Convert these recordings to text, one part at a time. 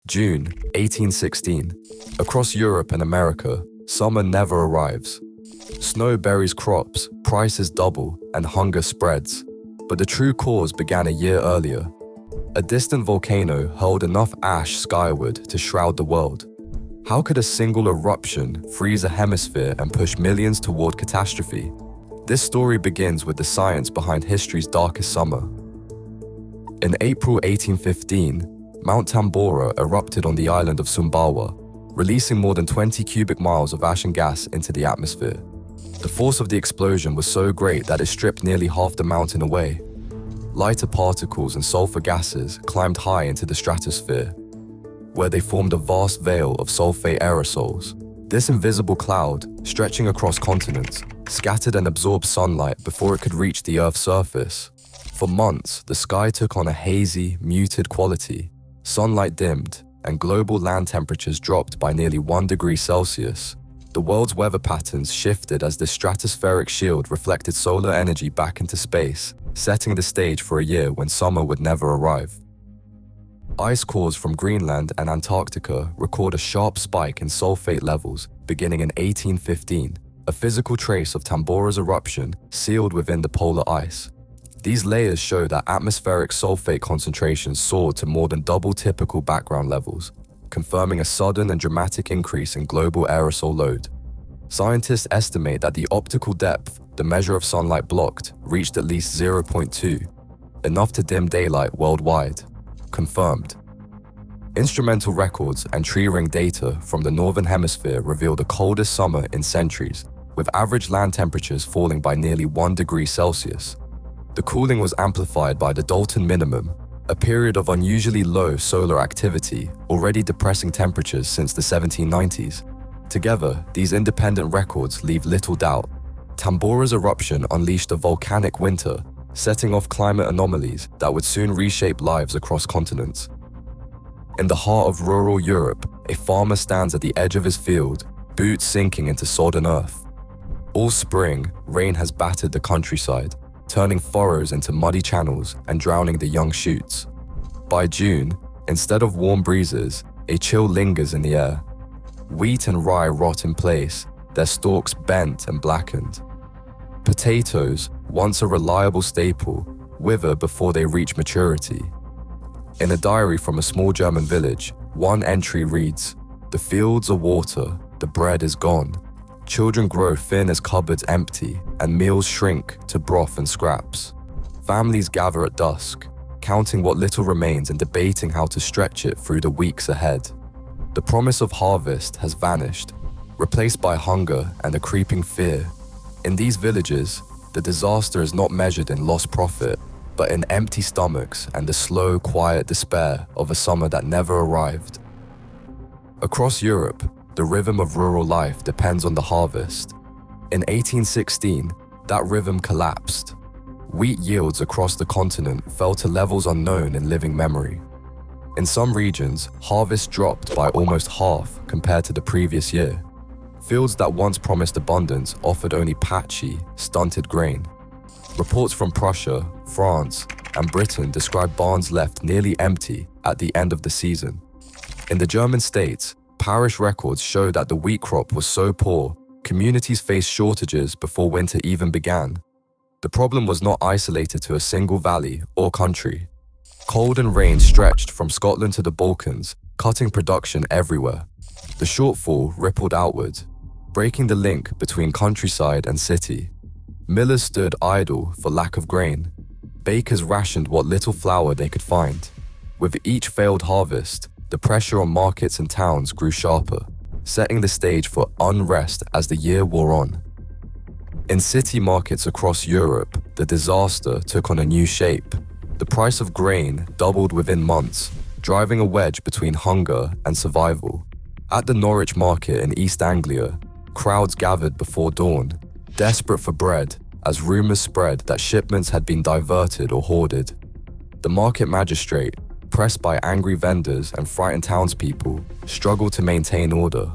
June 1816. Across Europe and America, summer never arrives. Snow buries crops, prices double, and hunger spreads. But the true cause began a year earlier. A distant volcano hurled enough ash skyward to shroud the world. How could a single eruption freeze a hemisphere and push millions toward catastrophe? This story begins with the science behind history's darkest summer. In April 1815, Mount Tambora erupted on the island of Sumbawa, releasing more than 20 cubic miles of ash and gas into the atmosphere. The force of the explosion was so great that it stripped nearly half the mountain away. Lighter particles and sulfur gases climbed high into the stratosphere, where they formed a vast veil of sulfate aerosols. This invisible cloud, stretching across continents, scattered and absorbed sunlight before it could reach the Earth's surface. For months, the sky took on a hazy, muted quality. Sunlight dimmed, and global land temperatures dropped by nearly 1 degree Celsius. The world's weather patterns shifted as this stratospheric shield reflected solar energy back into space, setting the stage for a year when summer would never arrive. Ice cores from Greenland and Antarctica record a sharp spike in sulfate levels beginning in 1815, a physical trace of Tambora's eruption sealed within the polar ice. These layers show that atmospheric sulfate concentrations soared to more than double typical background levels, confirming a sudden and dramatic increase in global aerosol load. Scientists estimate that the optical depth, the measure of sunlight blocked, reached at least 0.2, enough to dim daylight worldwide. Confirmed. Instrumental records and tree ring data from the northern hemisphere reveal the coldest summer in centuries, with average land temperatures falling by nearly 1 degree Celsius. The cooling was amplified by the Dalton minimum, a period of unusually low solar activity, already depressing temperatures since the 1790s. Together, these independent records leave little doubt. Tambora's eruption unleashed a volcanic winter, setting off climate anomalies that would soon reshape lives across continents. In the heart of rural Europe, a farmer stands at the edge of his field, boots sinking into sodden earth. All spring, rain has battered the countryside, turning furrows into muddy channels and drowning the young shoots. By June, instead of warm breezes, a chill lingers in the air. Wheat and rye rot in place, their stalks bent and blackened. Potatoes, once a reliable staple, wither before they reach maturity. In a diary from a small German village, one entry reads, "The fields are water, the bread is gone. Children grow thin as cupboards empty, and meals shrink to broth and scraps. Families gather at dusk, counting what little remains and debating how to stretch it through the weeks ahead." The promise of harvest has vanished, replaced by hunger and a creeping fear. In these villages, the disaster is not measured in lost profit, but in empty stomachs and the slow, quiet despair of a summer that never arrived. Across Europe, the rhythm of rural life depends on the harvest. In 1816, that rhythm collapsed. Wheat yields across the continent fell to levels unknown in living memory. In some regions, harvests dropped by almost half compared to the previous year. Fields that once promised abundance offered only patchy, stunted grain. Reports from Prussia, France, and Britain describe barns left nearly empty at the end of the season. In the German states, parish records show that the wheat crop was so poor, communities faced shortages before winter even began. The problem was not isolated to a single valley or country. Cold and rain stretched from Scotland to the Balkans, cutting production everywhere. The shortfall rippled outward, breaking the link between countryside and city. Millers stood idle for lack of grain. Bakers rationed what little flour they could find. With each failed harvest, the pressure on markets and towns grew sharper, setting the stage for unrest as the year wore on. In city markets across Europe, the disaster took on a new shape. The price of grain doubled within months, driving a wedge between hunger and survival. At the Norwich market in East Anglia, crowds gathered before dawn, desperate for bread, as rumors spread that shipments had been diverted or hoarded. The market magistrate, pressed by angry vendors and frightened townspeople, struggled to maintain order.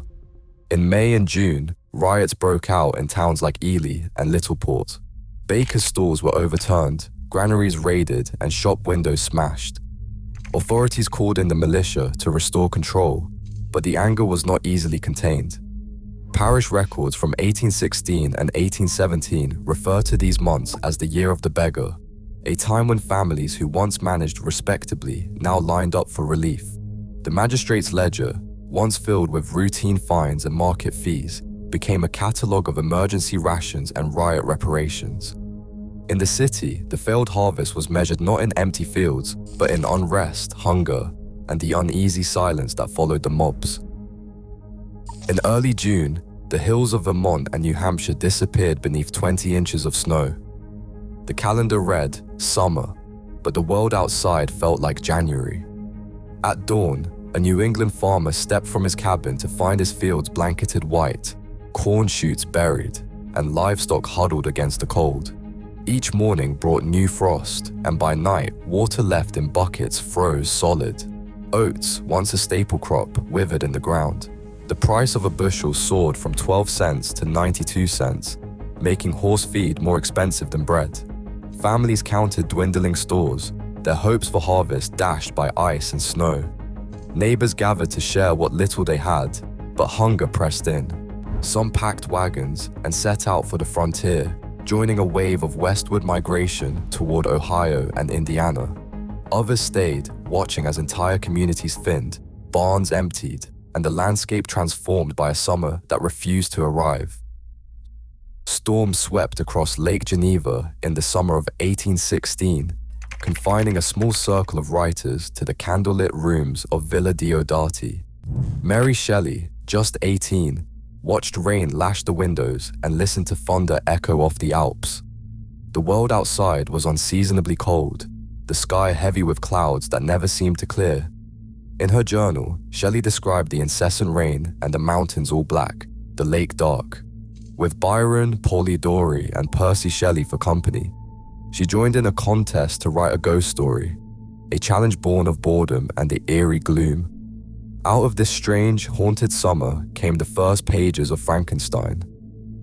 In May and June, riots broke out in towns like Ely and Littleport. Bakers' stalls were overturned, granaries raided, and shop windows smashed. Authorities called in the militia to restore control, but the anger was not easily contained. Parish records from 1816 and 1817 refer to these months as the Year of the Beggar, a time when families who once managed respectably now lined up for relief. The magistrate's ledger, once filled with routine fines and market fees, became a catalogue of emergency rations and riot reparations. In the city, the failed harvest was measured not in empty fields, but in unrest, hunger, and the uneasy silence that followed the mobs. In early June, the hills of Vermont and New Hampshire disappeared beneath 20 inches of snow. The calendar read summer, but the world outside felt like January. At dawn, a New England farmer stepped from his cabin to find his fields blanketed white, corn shoots buried, and livestock huddled against the cold. Each morning brought new frost, and by night, water left in buckets froze solid. Oats, once a staple crop, withered in the ground. The price of a bushel soared from 12 cents to 92 cents, making horse feed more expensive than bread. Families counted dwindling stores, their hopes for harvest dashed by ice and snow. Neighbors gathered to share what little they had, but hunger pressed in. Some packed wagons and set out for the frontier, joining a wave of westward migration toward Ohio and Indiana. Others stayed, watching as entire communities thinned, barns emptied, and the landscape transformed by a summer that refused to arrive. Storms swept across Lake Geneva in the summer of 1816, confining a small circle of writers to the candlelit rooms of Villa Diodati. Mary Shelley, just 18, watched rain lash the windows and listened to thunder echo off the Alps. The world outside was unseasonably cold, the sky heavy with clouds that never seemed to clear. In her journal, Shelley described the incessant rain and the mountains all black, the lake dark. With Byron, Polidori, and Percy Shelley for company, she joined in a contest to write a ghost story, a challenge born of boredom and the eerie gloom. Out of this strange, haunted summer came the first pages of Frankenstein,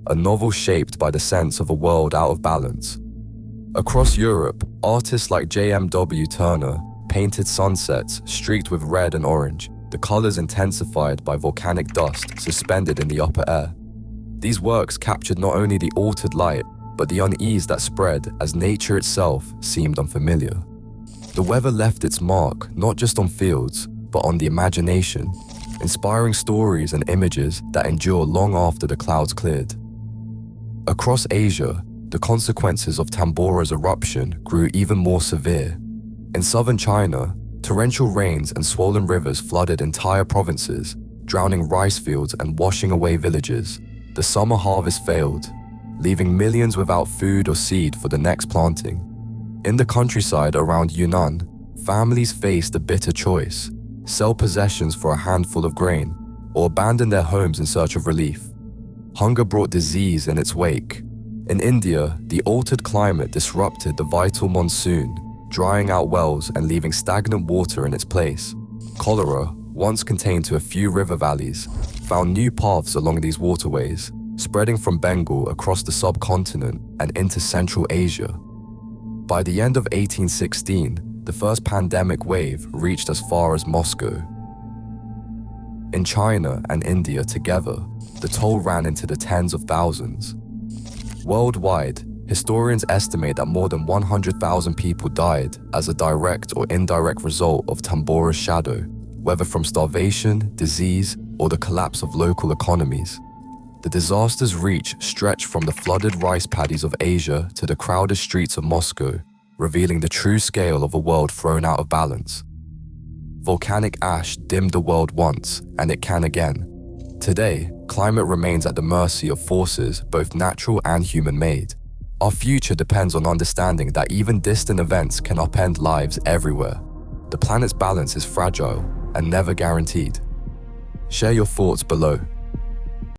a novel shaped by the sense of a world out of balance. Across Europe, artists like J.M.W. Turner painted sunsets streaked with red and orange, the colors intensified by volcanic dust suspended in the upper air. These works captured not only the altered light, but the unease that spread as nature itself seemed unfamiliar. The weather left its mark not just on fields, but on the imagination, inspiring stories and images that endure long after the clouds cleared. Across Asia, the consequences of Tambora's eruption grew even more severe. In southern China, torrential rains and swollen rivers flooded entire provinces, drowning rice fields and washing away villages. The summer harvest failed, leaving millions without food or seed for the next planting. In the countryside around Yunnan, families faced a bitter choice: sell possessions for a handful of grain, or abandon their homes in search of relief. Hunger brought disease in its wake. In India, the altered climate disrupted the vital monsoon, drying out wells and leaving stagnant water in its place. Cholera, once contained to a few river valleys, found new paths along these waterways, spreading from Bengal across the subcontinent and into Central Asia. By the end of 1816, the first pandemic wave reached as far as Moscow. In China and India together, the toll ran into the tens of thousands. Worldwide, historians estimate that more than 100,000 people died as a direct or indirect result of Tambora's shadow, whether from starvation, disease, or the collapse of local economies. The disaster's reach stretched from the flooded rice paddies of Asia to the crowded streets of Moscow, revealing the true scale of a world thrown out of balance. Volcanic ash dimmed the world once, and it can again. Today, climate remains at the mercy of forces both natural and human-made. Our future depends on understanding that even distant events can upend lives everywhere. The planet's balance is fragile and never guaranteed. Share your thoughts below.